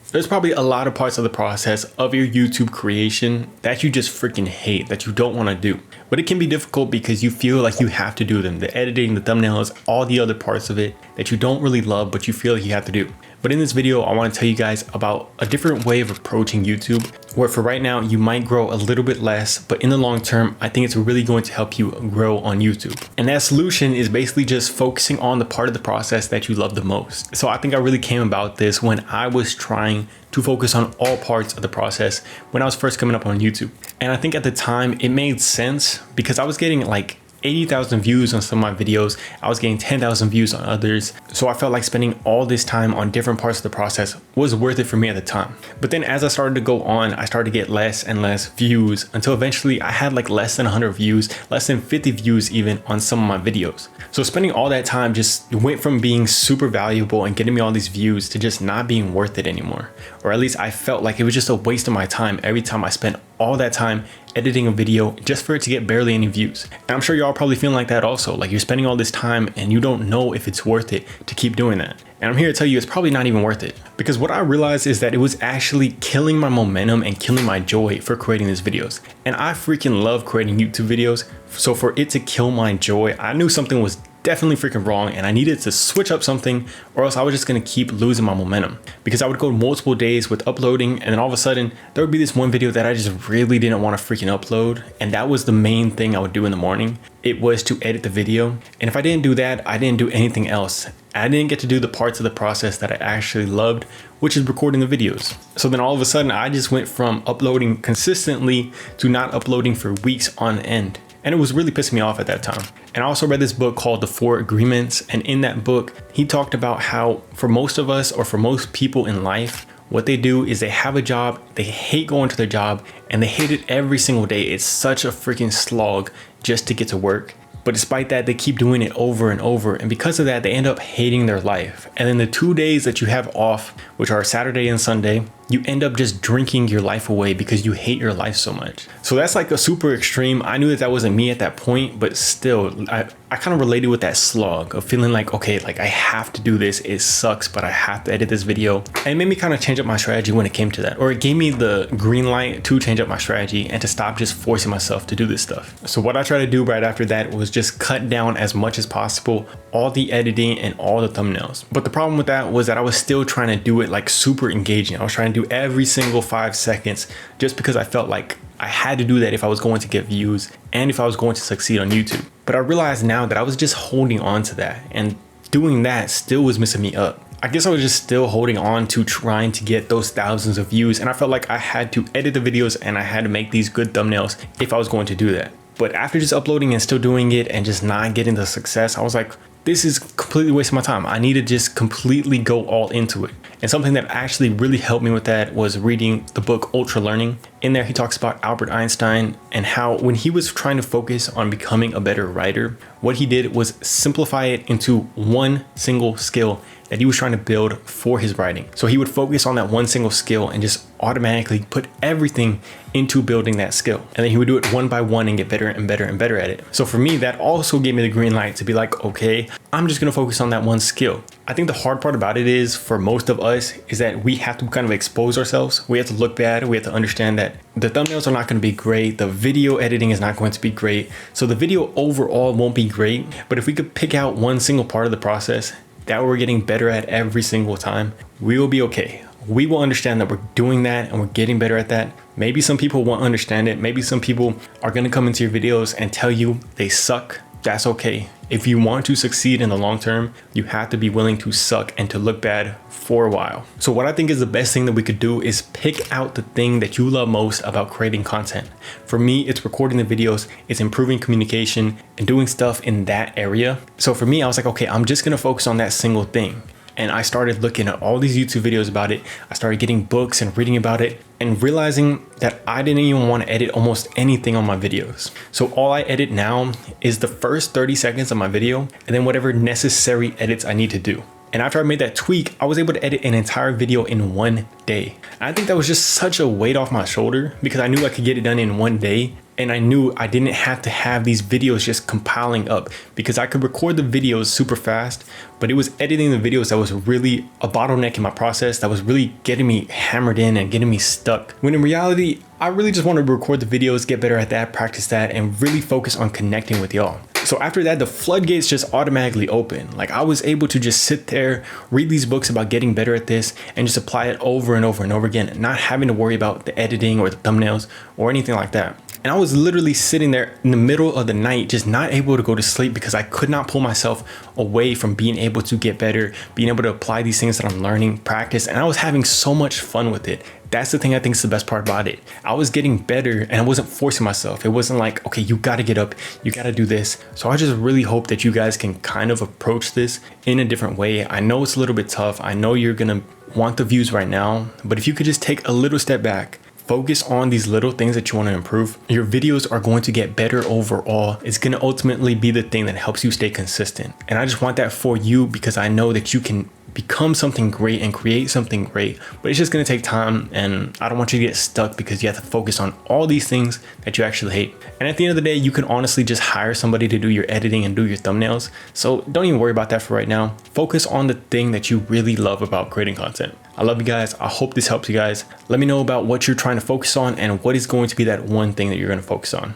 There's probably a lot of parts of the process of your YouTube creation that you just freaking hate, that you don't want to do. But it can be difficult because you feel like you have to do them. The editing, the thumbnails, all the other parts of it that you don't really love, but you feel like you have to do. But in this video, I want to tell you guys about a different way of approaching YouTube, where for right now, you might grow a little bit less, but in the long term, I think it's really going to help you grow on YouTube. And that solution is basically just focusing on the part of the process that you love the most. So I think I really came about this when I was trying to focus on all parts of the process when I was first coming up on YouTube. And I think at the time it made sense because I was getting like 80,000 views on some of my videos. I was getting 10,000 views on others. So I felt like spending all this time on different parts of the process was worth it for me at the time. But then as I started to go on, I started to get less and less views until eventually I had like less than 100 views, less than 50 views even on some of my videos. So spending all that time just went from being super valuable and getting me all these views to just not being worth it anymore. Or at least I felt like it was just a waste of my time every time I spent all that time editing a video just for it to get barely any views. And I'm sure y'all probably feeling like that also, like you're spending all this time and you don't know if it's worth it to keep doing that. And I'm here to tell you it's probably not even worth it, because what I realized is that it was actually killing my momentum and killing my joy for creating these videos. And I freaking love creating YouTube videos. So for it to kill my joy, I knew something was definitely freaking wrong and I needed to switch up something, or else I was just gonna keep losing my momentum, because I would go multiple days with uploading and then all of a sudden there would be this one video that I just really didn't want to freaking upload, and that was the main thing I would do in the morning. It was to edit the video, and if I didn't do that, I didn't do anything else. I didn't get to do the parts of the process that I actually loved, which is recording the videos. So then all of a sudden I just went from uploading consistently to not uploading for weeks on end. And it was really pissing me off at that time. And I also read this book called The 4 Agreements. And in that book, he talked about how for most of us, or for most people in life, what they do is they have a job, they hate going to their job, and they hate it every single day. It's such a freaking slog just to get to work. But despite that, they keep doing it over and over. And because of that, they end up hating their life. And then the 2 days that you have off, which are Saturday and Sunday, you end up just drinking your life away because you hate your life so much. So that's like a super extreme. I knew that that wasn't me at that point, but still, I kind of related with that slog of feeling like, okay, like I have to do this. It sucks, but I have to edit this video. And it made me kind of change up my strategy when it came to that, or it gave me the green light to change up my strategy and to stop just forcing myself to do this stuff. So what I tried to do right after that was just cut down as much as possible all the editing and all the thumbnails. But the problem with that was that I was still trying to do it like super engaging. I was trying to do every single 5 seconds just because I felt like I had to do that if I was going to get views and if I was going to succeed on YouTube. But I realized now that I was just holding on to that, and doing that still was messing me up. I guess I was just still holding on to trying to get those thousands of views, and I felt like I had to edit the videos and I had to make these good thumbnails if I was going to do that. But after just uploading and still doing it and just not getting the success, I was like, this is completely wasting my time. I need to just completely go all into it. And something that actually really helped me with that was reading the book Ultra Learning. In there, he talks about Albert Einstein and how when he was trying to focus on becoming a better writer, what he did was simplify it into one single skill that he was trying to build for his writing. So he would focus on that one single skill and just automatically put everything into building that skill. And then he would do it one by one and get better and better and better at it. So for me, that also gave me the green light to be like, okay, I'm just gonna focus on that one skill. I think the hard part about it is, for most of us, is that we have to kind of expose ourselves. We have to look bad. We have to understand that the thumbnails are not gonna be great. The video editing is not going to be great. So the video overall won't be great. But if we could pick out one single part of the process that we're getting better at every single time, we will be okay. We will understand that we're doing that and we're getting better at that. Maybe some people won't understand it. Maybe some people are gonna come into your videos and tell you they suck. That's okay. If you want to succeed in the long term, you have to be willing to suck and to look bad for a while. So what I think is the best thing that we could do is pick out the thing that you love most about creating content. For me, it's recording the videos, it's improving communication and doing stuff in that area. So for me, I was like, okay, I'm just gonna focus on that single thing. And I started looking at all these YouTube videos about it. I started getting books and reading about it and realizing that I didn't even want to edit almost anything on my videos. So all I edit now is the first 30 seconds of my video and then whatever necessary edits I need to do. And after I made that tweak, I was able to edit an entire video in 1 day. And I think that was just such a weight off my shoulder because I knew I could get it done in 1 day. And I knew I didn't have to have these videos just compiling up, because I could record the videos super fast, but it was editing the videos that was really a bottleneck in my process, that was really getting me hammered in and getting me stuck. When in reality, I really just wanted to record the videos, get better at that, practice that, and really focus on connecting with y'all. So after that, the floodgates just automatically open. Like, I was able to just sit there, read these books about getting better at this, and just apply it over and over and over again, not having to worry about the editing or the thumbnails or anything like that. And I was literally sitting there in the middle of the night, just not able to go to sleep, because I could not pull myself away from being able to get better, being able to apply these things that I'm learning, practice, and I was having so much fun with it. That's the thing I think is the best part about it. I was getting better and I wasn't forcing myself. It wasn't like, okay, you got to get up, you got to do this. So I just really hope that you guys can kind of approach this in a different way. I know it's a little bit tough. I know you're going to want the views right now, but if you could just take a little step back, focus on these little things that you want to improve, your videos are going to get better overall. It's going to ultimately be the thing that helps you stay consistent. And I just want that for you, because I know that you can become something great and create something great, but it's just going to take time, and I don't want you to get stuck because you have to focus on all these things that you actually hate. And at the end of the day, you can honestly just hire somebody to do your editing and do your thumbnails. So don't even worry about that for right now. Focus on the thing that you really love about creating content. I love you guys. I hope this helps you guys. Let me know about what you're trying to focus on and what is going to be that one thing that you're going to focus on.